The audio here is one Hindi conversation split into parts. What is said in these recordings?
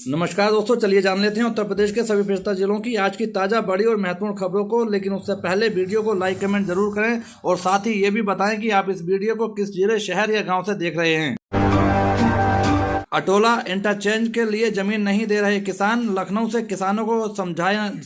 नमस्कार दोस्तों, चलिए जान लेते हैं उत्तर प्रदेश के सभी 75 जिलों की आज की ताज़ा बड़ी और महत्वपूर्ण खबरों को। लेकिन उससे पहले वीडियो को लाइक कमेंट जरूर करें और साथ ही ये भी बताएं कि आप इस वीडियो को किस जिले, शहर या गांव से देख रहे हैं। अटोला इंटरचेंज के लिए जमीन नहीं दे रहे किसान, लखनऊ से किसानों को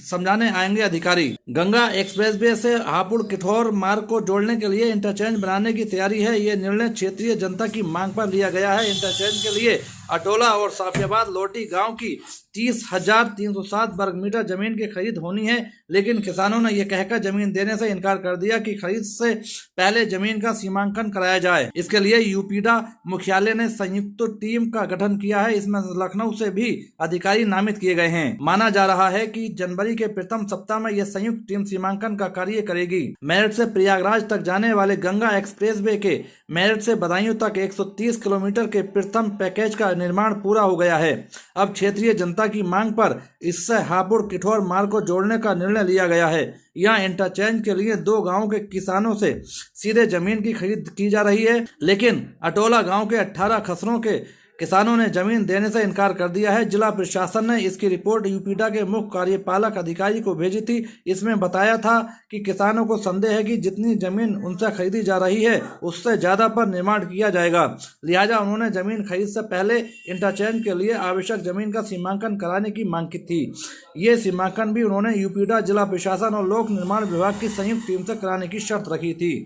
समझाने आएंगे अधिकारी। गंगा एक्सप्रेसवे से हापुड़ किठौर मार्ग को जोड़ने के लिए इंटरचेंज बनाने की तैयारी है। ये निर्णय क्षेत्रीय जनता की मांग पर लिया गया है। इंटरचेंज के लिए अटोला और साफियाबाद लोटी गांव की 30,307 वर्ग मीटर जमीन की खरीद होनी है, लेकिन किसानों ने यह कहकर जमीन देने से इनकार कर दिया कि खरीद से पहले जमीन का सीमांकन कराया जाए। इसके लिए यूपीडा मुख्यालय ने संयुक्त टीम का गठन किया है। इसमें लखनऊ से भी अधिकारी नामित किए गए हैं। माना जा रहा है कि जनवरी के प्रथम सप्ताह में यह संयुक्त टीम सीमांकन का कार्य करेगी। मेरठ से प्रयागराज तक जाने वाले गंगा एक्सप्रेसवे के मेरठ से बदायूं तक 130 किलोमीटर के प्रथम पैकेज का निर्माण पूरा हो गया है। अब क्षेत्रीय जनता की मांग पर इससे हापुड़ किठौर मार्ग को जोड़ने का निर्णय लिया गया है। यहाँ इंटरचेंज के लिए दो गांवों के किसानों से सीधे जमीन की खरीद की जा रही है, लेकिन अटोला गांव के 18 खसरों के किसानों ने जमीन देने से इनकार कर दिया है। जिला प्रशासन ने इसकी रिपोर्ट यूपीडा के मुख्य कार्यपालक अधिकारी को भेजी थी। इसमें बताया था कि किसानों को संदेह है कि जितनी जमीन उनसे खरीदी जा रही है उससे ज्यादा पर निर्माण किया जाएगा, लिहाजा उन्होंने जमीन खरीद से पहले इंटरचेंज के लिए आवश्यक जमीन का सीमांकन कराने की मांग की थी। ये सीमांकन भी उन्होंने यूपीडा, जिला प्रशासन और लोक निर्माण विभाग की संयुक्त टीम से कराने की शर्त रखी थी।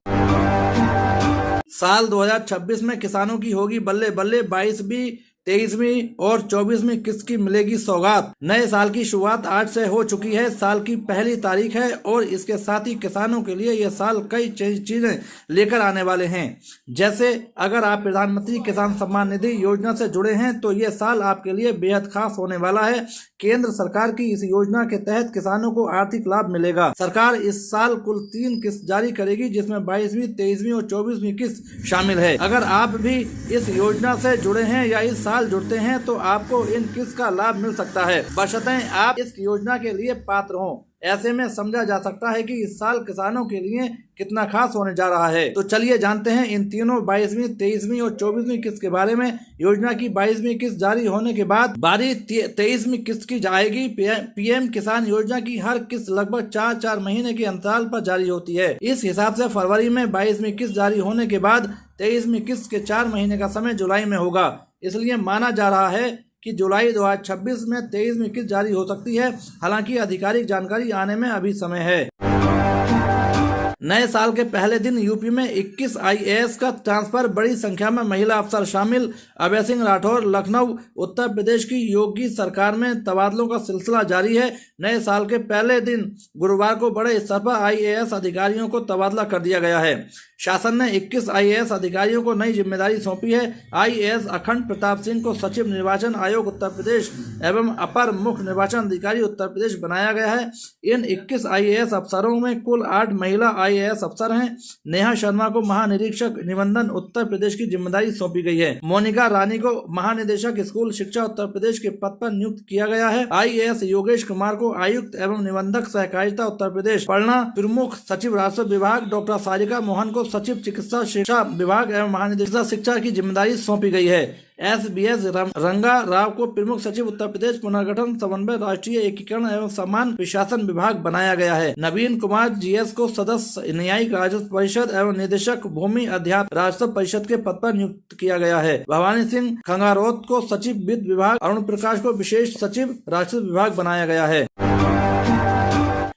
साल 2026 में किसानों की होगी बल्ले बल्ले, 22वीं 23वीं और 24वीं किस्त की मिलेगी सौगात। नए साल की शुरुआत आज से हो चुकी है। साल की पहली तारीख है और इसके साथ ही किसानों के लिए यह साल कई चीजें लेकर आने वाले हैं। जैसे अगर आप प्रधानमंत्री किसान सम्मान निधि योजना से जुड़े हैं तो यह साल आपके लिए बेहद खास होने वाला है। केंद्र सरकार की इस योजना के तहत किसानों को आर्थिक लाभ मिलेगा। सरकार इस साल कुल 3 किस्त जारी करेगी, जिसमें 22वीं 23वीं और 24वीं किस्त शामिल है। अगर आप भी इस योजना से जुड़े हैं या इस साल जुड़ते हैं तो आपको इन किस्त का लाभ मिल सकता है, बशर्ते आप इस योजना के लिए पात्र हों। ऐसे में समझा जा सकता है कि इस साल किसानों के लिए कितना खास होने जा रहा है। तो चलिए जानते हैं इन तीनों 22वीं 23वीं और 24वीं किस्त के बारे में। योजना की 22वीं किस्त जारी होने के बाद बारी 23वीं किस्त की जाएगी। पीएम किसान योजना की हर किस्त लगभग 4 महीने के अंतराल पर जारी होती है। इस हिसाब से फरवरी में 22वीं किस्त जारी होने के बाद 23वीं किस्त के 4 महीने का समय जुलाई में होगा। इसलिए माना जा रहा है कि जुलाई 2026 में 23वीं किस्त जारी हो सकती है। हालांकि आधिकारिक जानकारी आने में अभी समय है। नए साल के पहले दिन यूपी में 21 आईएएस का ट्रांसफर, बड़ी संख्या में महिला अफसर शामिल। अभय सिंह राठौर लखनऊ। उत्तर प्रदेश की योगी सरकार में तबादलों का सिलसिला जारी है। नए साल के पहले दिन गुरुवार को बड़े स्तर पर आईएएस अधिकारियों को तबादला कर दिया गया है। शासन ने 21 आईएएस अधिकारियों को नई जिम्मेदारी सौंपी है। आईएएस अखंड प्रताप सिंह को सचिव निर्वाचन आयोग उत्तर प्रदेश एवं अपर मुख्य निर्वाचन अधिकारी उत्तर प्रदेश बनाया गया है। इन 21 आईएएस अफसरों में कुल 8 महिला आईएएस अफसर हैं। नेहा शर्मा को महानिरीक्षक निबंधन उत्तर प्रदेश की जिम्मेदारी सौंपी गई है। मोनिका रानी को महानिदेशक स्कूल शिक्षा उत्तर प्रदेश के पद पर नियुक्त किया गया है। आईएएस योगेश कुमार को आयुक्त एवं निबंधक सहकारिता उत्तर प्रदेश। पढ़ना प्रमुख सचिव राजस्व विभाग डॉक्टर सारिका मोहन को सचिव चिकित्सा शिक्षा विभाग एवं महानिदेशक शिक्षा की जिम्मेदारी सौंपी गई है। SBS रंगा राव को प्रमुख सचिव उत्तर प्रदेश पुनर्गठन समन्वय राष्ट्रीय एकीकरण एवं सम्मान प्रशासन विभाग बनाया गया है। नवीन कुमार GS को सदस्य न्यायिक राजस्व परिषद एवं निदेशक भूमि अध्यात्म राजस्व परिषद के पद पर नियुक्त किया गया है। भवानी सिंह खंगारोत को सचिव वित्त विभाग, अरुण प्रकाश को विशेष सचिव राजस्व विभाग बनाया गया है।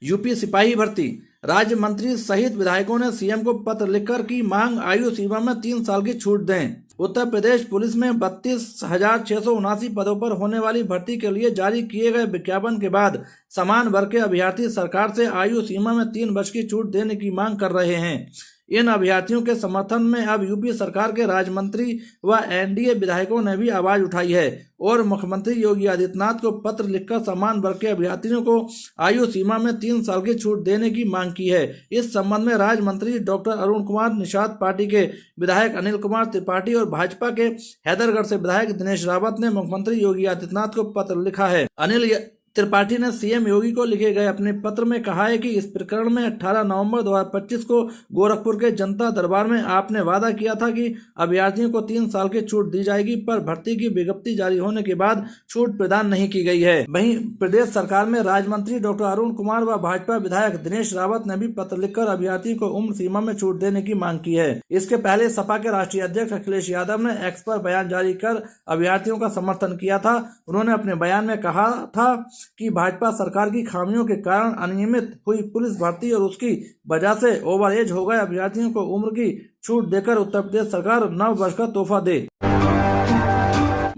यूपी सिपाही भर्ती, राज्य मंत्री सहित विधायकों ने सीएम को पत्र लिखकर की मांग, आयु सीमा में 3 साल की छूट दें। उत्तर प्रदेश पुलिस में 32,679 पदों पर होने वाली भर्ती के लिए जारी किए गए विज्ञापन के बाद समान वर्ग के अभ्यर्थी सरकार से आयु सीमा में 3 वर्ष की छूट देने की मांग कर रहे हैं। इन अभ्यर्थियों के समर्थन में अब यूपी सरकार के राज्य मंत्री व एनडीए विधायकों ने भी आवाज उठाई है और मुख्यमंत्री योगी आदित्यनाथ को पत्र लिखकर समान वर्ग के अभ्यर्थियों को आयु सीमा में 3 साल की छूट देने की मांग की है। इस संबंध में राज्य मंत्री डॉक्टर अरुण कुमार, निषाद पार्टी के विधायक अनिल कुमार त्रिपाठी और भाजपा के हैदरगढ़ से विधायक दिनेश रावत ने मुख्यमंत्री योगी आदित्यनाथ को पत्र लिखा है। अनिल त्रिपाठी ने सीएम योगी को लिखे गए अपने पत्र में कहा है कि इस प्रकरण में 18 नवंबर 2025 को गोरखपुर के जनता दरबार में आपने वादा किया था कि अभ्यर्थियों को 3 साल की छूट दी जाएगी, पर भर्ती की विज्ञप्ति जारी होने के बाद छूट प्रदान नहीं की गई है। वहीं प्रदेश सरकार में राज्य मंत्री डॉक्टर अरुण कुमार व भाजपा विधायक दिनेश रावत ने भी पत्र लिखकर अभ्यर्थियों को उम्र सीमा में छूट देने की मांग की है। इसके पहले सपा के राष्ट्रीय अध्यक्ष अखिलेश यादव ने एक्स पर बयान जारी कर अभ्यर्थियों का समर्थन किया था। उन्होंने अपने बयान में कहा था कि भाजपा सरकार की खामियों के कारण अनियमित हुई पुलिस भर्ती और उसकी वजह से ओवर एज हो गए अभ्यर्थियों को उम्र की छूट देकर उत्तर प्रदेश सरकार नव वर्ष का तोहफा दे।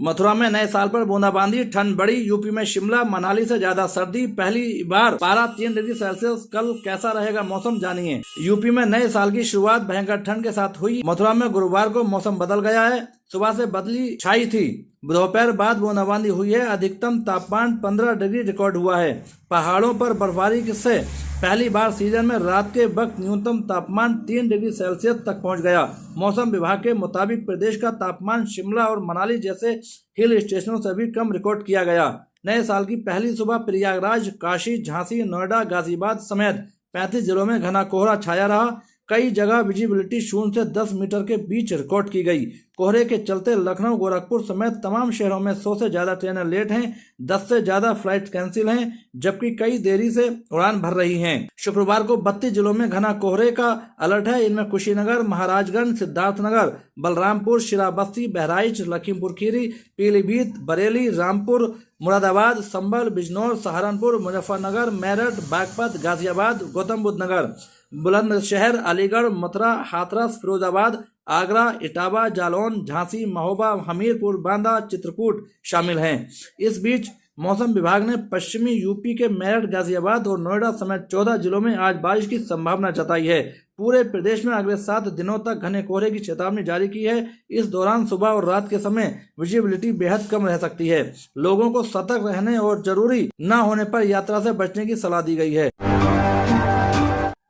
मथुरा में नए साल पर बूंदाबांदी, ठंड बढ़ी। यूपी में शिमला मनाली से ज्यादा सर्दी, पहली बार पारा 3 डिग्री सेल्सियस। कल कैसा रहेगा मौसम, जानिए। यूपी में नए साल की शुरुआत भयंकर ठंड के साथ हुई। मथुरा में गुरुवार को मौसम बदल गया है। सुबह से बदली छाई थी, दोपहर बाद बूंदाबांदी हुई है। अधिकतम तापमान 15 डिग्री रिकॉर्ड हुआ है। पहाड़ों पर बर्फबारी से पहली बार सीजन में रात के वक्त न्यूनतम तापमान 3 डिग्री सेल्सियस तक पहुंच गया। मौसम विभाग के मुताबिक प्रदेश का तापमान शिमला और मनाली जैसे हिल स्टेशनों से भी कम रिकॉर्ड किया गया। नए साल की पहली सुबह प्रयागराज, काशी, झांसी, नोएडा, गाजियाबाद समेत 35 जिलों में घना कोहरा छाया रहा। कई जगह विजिबिलिटी 0 से 10 मीटर के बीच रिकॉर्ड की गई। कोहरे के चलते लखनऊ, गोरखपुर समेत तमाम शहरों में 100 से ज्यादा ट्रेनें लेट हैं, 10 से ज्यादा फ्लाइट कैंसिल हैं, जबकि कई देरी से उड़ान भर रही हैं। शुक्रवार को 32 जिलों में घना कोहरे का अलर्ट है। इनमें कुशीनगर, महाराजगंज, सिद्धार्थनगर, बलरामपुर, श्रावस्ती, बहराइच, लखीमपुर खीरी, पीलीभीत, बरेली, रामपुर, मुरादाबाद, संभल, बिजनौर, सहारनपुर, मुजफ्फरनगर, मेरठ, बागपत, गाजियाबाद, गौतम बुद्ध नगर, बुलंदशहर, अलीगढ़, मथुरा, हाथरस, फिरोजाबाद, आगरा, इटावा, जालौन, झांसी, महोबा, हमीरपुर, बांदा, चित्रकूट शामिल हैं। इस बीच मौसम विभाग ने पश्चिमी यूपी के मेरठ, गाजियाबाद और नोएडा समेत 14 जिलों में आज बारिश की संभावना जताई है। पूरे प्रदेश में अगले 7 दिनों तक घने कोहरे की चेतावनी जारी की है। इस दौरान सुबह और रात के समय विजिबिलिटी बेहद कम रह सकती है। लोगों को सतर्क रहने और जरूरी न होने पर यात्रा से बचने की सलाह दी गई है।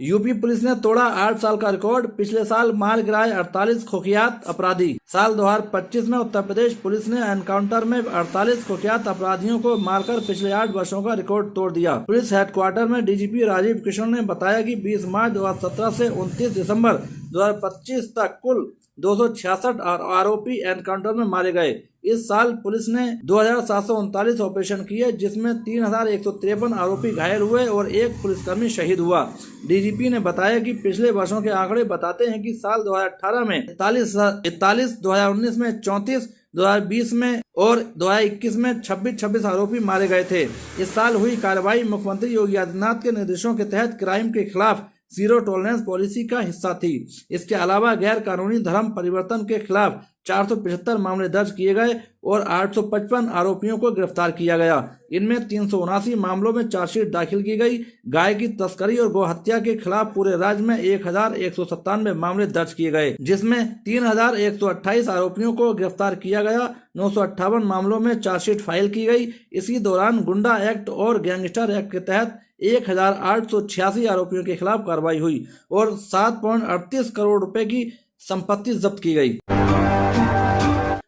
यूपी पुलिस ने तोड़ा 8 साल का रिकॉर्ड। पिछले साल मार गिराए 48 कुख्यात अपराधी। साल 2025 में उत्तर प्रदेश पुलिस ने एनकाउंटर में 48 कुख्यात अपराधियों को मारकर पिछले 8 वर्षों का रिकॉर्ड तोड़ दिया। पुलिस हेडक्वार्टर में डीजीपी राजीव किशन ने बताया कि 20 मार्च 2017 से 29 दिसंबर 2025 तक कुल 266 आरोपी एनकाउंटर में मारे गए। इस साल पुलिस ने 2739 ऑपरेशन किए, जिसमें 3153 आरोपी घायल हुए और 1 पुलिसकर्मी शहीद हुआ। डीजीपी ने बताया कि पिछले वर्षों के आंकड़े बताते हैं कि साल 2018 में 41, 2019 में 34, 2020 में और 2021 में 26 आरोपी मारे गए थे। इस साल हुई कार्रवाई मुख्यमंत्री योगी आदित्यनाथ के निर्देशों के तहत क्राइम के खिलाफ जीरो टॉलरेंस पॉलिसी का हिस्सा थी। इसके अलावा गैर कानूनी धर्म परिवर्तन के खिलाफ 475 मामले दर्ज किए गए और 855 आरोपियों को गिरफ्तार किया गया। इनमें 379 मामलों में चार्जशीट दाखिल की गई। गाय की तस्करी और गौ हत्या के खिलाफ पूरे राज्य में 1197 मामले दर्ज किए गए, जिसमें 3128 आरोपियों को गिरफ्तार किया गया। 958 मामलों में चार्जशीट फाइल की गई। इसी दौरान गुंडा एक्ट और गैंगस्टर एक्ट के तहत 1886 आरोपियों के खिलाफ कार्रवाई हुई और 7.38 करोड़ रुपए की संपत्ति जब्त की गई।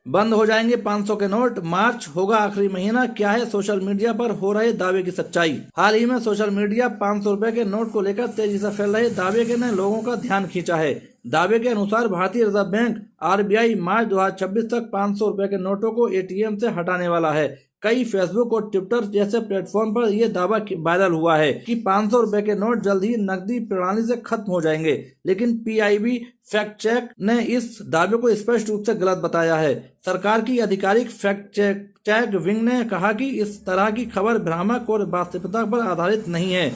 बंद हो जाएंगे 500 के नोट, मार्च होगा आखिरी महीना। क्या है सोशल मीडिया पर हो रहे दावे की सच्चाई? हाल ही में सोशल मीडिया 500 रुपए के नोट को लेकर तेजी से फैल रहे दावे के ने लोगों का ध्यान खींचा है। दावे के अनुसार भारतीय रिजर्व बैंक आरबीआई मार्च 2026 तक 500 रुपए के नोटों को एटीएम से हटाने वाला है। कई फेसबुक और ट्विटर जैसे प्लेटफॉर्म पर यह दावा वायरल हुआ है कि 500 रुपए के नोट जल्द ही नकदी प्रणाली से खत्म हो जाएंगे, लेकिन पीआईबी फैक्ट चेक ने इस दावे को स्पष्ट रूप से गलत बताया है। सरकार की आधिकारिक फैक्ट चेक विंग ने कहा कि इस तरह की खबर भ्रामक और वास्तविकता पर आधारित नहीं है।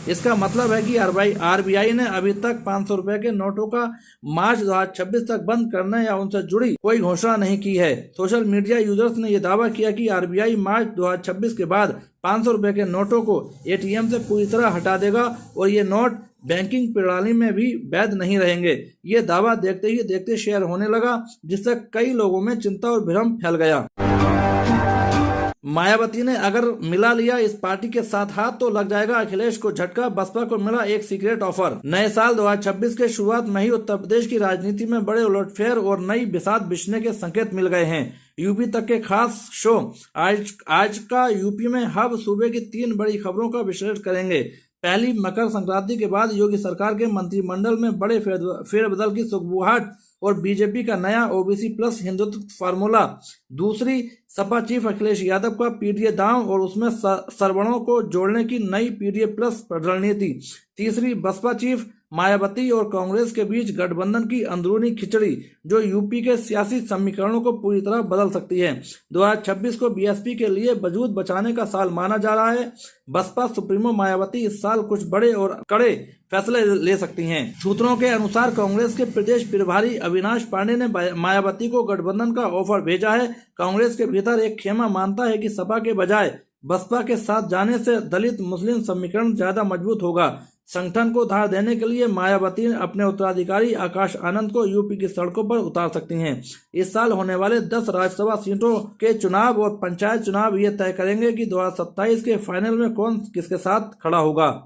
इसका मतलब है कि आरबीआई ने अभी तक 500 रुपए के नोटों का मार्च 2026 तक बंद करने या उनसे जुड़ी कोई घोषणा नहीं की है। सोशल मीडिया यूजर्स ने यह दावा किया कि आरबीआई मार्च 2026 के बाद 500 रुपए के नोटों को एटीएम से पूरी तरह हटा देगा और ये नोट बैंकिंग प्रणाली में भी वैध नहीं रहेंगे। ये दावा देखते ही देखते शेयर होने लगा, जिससे कई लोगों में चिंता और भ्रम फैल गया। मायावती ने अगर मिला लिया इस पार्टी के साथ हाथ तो लग जाएगा अखिलेश को झटका। बसपा को मिला एक सीक्रेट ऑफर। नए साल 2026 के शुरुआत में ही उत्तर प्रदेश की राजनीति में बड़े उलटफेर और नई बिसात बिछने के संकेत मिल गए हैं। यूपी तक के खास शो आज का यूपी में हब सूबे की 3 बड़ी खबरों का विश्लेषण करेंगे। पहली, मकर संक्रांति के बाद योगी सरकार के मंत्रिमंडल में बड़े फेरबदल की सुगबुगाहट और बीजेपी का नया ओबीसी प्लस हिंदुत्व फार्मूला। दूसरी, सपा चीफ अखिलेश यादव का पीडीए दांव और उसमें सरवणों को जोड़ने की नई पीडीए प्लस रणनीति। तीसरी, बसपा चीफ मायावती और कांग्रेस के बीच गठबंधन की अंदरूनी खिचड़ी जो यूपी के सियासी समीकरणों को पूरी तरह बदल सकती है। 2026 को बीएसपी के लिए वजूद बचाने का साल माना जा रहा है। बसपा सुप्रीमो मायावती इस साल कुछ बड़े और कड़े फैसले ले सकती हैं। सूत्रों के अनुसार कांग्रेस के प्रदेश प्रभारी अविनाश पांडे ने मायावती को गठबंधन का ऑफर भेजा है। कांग्रेस के भीतर एक खेमा मानता है कि सपा के बजाय बसपा के साथ जाने से दलित मुस्लिम समीकरण ज्यादा मजबूत होगा। संगठन को धार देने के लिए मायावती अपने उत्तराधिकारी आकाश आनंद को यूपी की सड़कों पर उतार सकती हैं। इस साल होने वाले 10 राज्यसभा सीटों के चुनाव और पंचायत चुनाव ये तय करेंगे कि 2027 के फाइनल में कौन किसके साथ खड़ा होगा।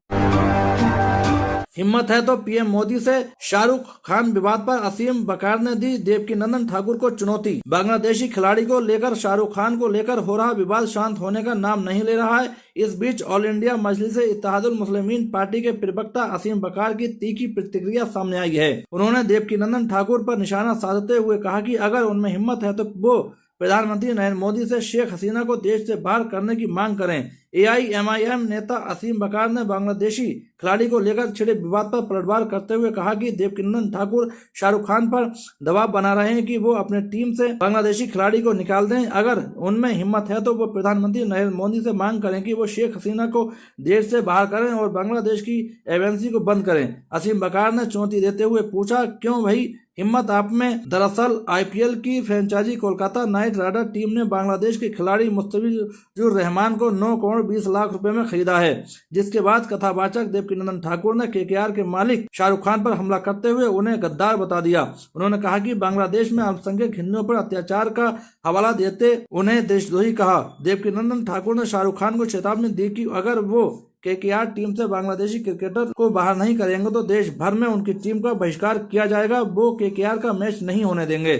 हिम्मत है तो पीएम मोदी से शाहरुख खान विवाद पर असीम बकार ने दी देवकीनंदन ठाकुर को चुनौती। बांग्लादेशी खिलाड़ी को लेकर शाहरुख खान को लेकर हो रहा विवाद शांत होने का नाम नहीं ले रहा है। इस बीच all India मजलिस-ए Ittehadul Muslimeen party के प्रवक्ता असीम बकार की तीखी प्रतिक्रिया सामने आई है। उन्होंने देवकीनंदन ठाकुर पर निशाना साधते हुए कहा कि अगर उनमें हिम्मत है तो वो प्रधानमंत्री नरेंद्र मोदी से शेख हसीना को देश से बाहर करने की मांग करें। एआईएमआईएम नेता असीम बकार ने बांग्लादेशी खिलाड़ी को लेकर छिड़े विवाद पर पलटवार करते हुए कहा कि देवकीनंदन ठाकुर शाहरुख खान पर दबाव बना रहे हैं कि वो अपने टीम से बांग्लादेशी खिलाड़ी को निकाल दें। अगर उनमें हिम्मत है तो वो प्रधानमंत्री नरेंद्र मोदी से मांग करें कि वो शेख हसीना को देश से बाहर करें और बांग्लादेश की एजेंसी को बंद करें। असीम बकार ने चुनौती देते हुए पूछा, क्यों भाई हिम्मत आप में? दरअसल आईपीएल की franchise Kolkata Knight Rider team ने बांग्लादेश के खिलाड़ी मुस्तफिजुर रहमान को 9 करोड़ 20 लाख रुपए में खरीदा है, जिसके बाद कथावाचक देवकीनंदन ठाकुर ने केकेआर के मालिक शाहरुख खान पर हमला करते हुए उन्हें गद्दार बता दिया। उन्होंने कहा कि बांग्लादेश में अल्पसंख्यक हिंदुओं पर अत्याचार का हवाला देते उन्हें देशद्रोही कहा। देवकीनंदन ठाकुर ने शाहरुख खान को चेतावनी दी कि अगर वो केकेआर टीम से बांग्लादेशी क्रिकेटर को बाहर नहीं करेंगे तो देश भर में उनकी टीम का बहिष्कार किया जाएगा। वो केकेआर का मैच नहीं होने देंगे।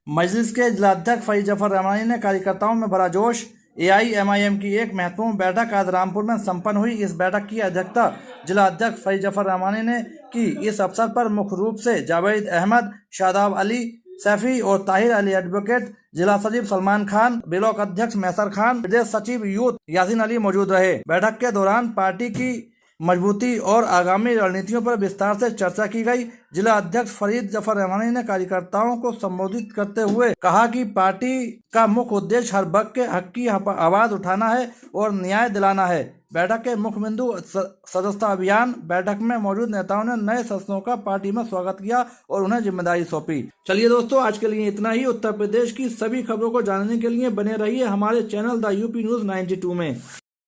मजलिस के जिलाध्यक्ष फैज जफर रहमानी ने कार्यकर्ताओं में भरा जोश। एआईएमआईएम की एक महत्वपूर्ण बैठक आज रामपुर में संपन्न हुई। इस बैठक की अध्यक्षता जिला अध्यक्ष फैज जफर रहमानी ने की। इस अवसर पर मुख्य रूप से जावेद अहमद, शादाब अली सैफी और ताहिर अली एडवोकेट, जिला सचिव सलमान खान, ब्लॉक अध्यक्ष मैसर खान, प्रदेश सचिव यूथ यासीन अली मौजूद रहे। बैठक के दौरान पार्टी की मजबूती और आगामी रणनीतियों पर विस्तार से चर्चा की गई। जिला अध्यक्ष फरीद जफर रहमानी ने कार्यकर्ताओं को संबोधित करते हुए कहा कि पार्टी का मुख्य उद्देश्य हर वर्ग के हक की आवाज उठाना है और न्याय दिलाना है। बैठक के मुख्य बिंदु सदस्यता अभियान। बैठक में मौजूद नेताओं ने नए सदस्यों का पार्टी में स्वागत किया और उन्हें जिम्मेदारी सौंपी। चलिए दोस्तों, आज के लिए इतना ही। उत्तर प्रदेश की सभी खबरों को जानने के लिए बने रहिए हमारे चैनल द यूपी न्यूज 92 में।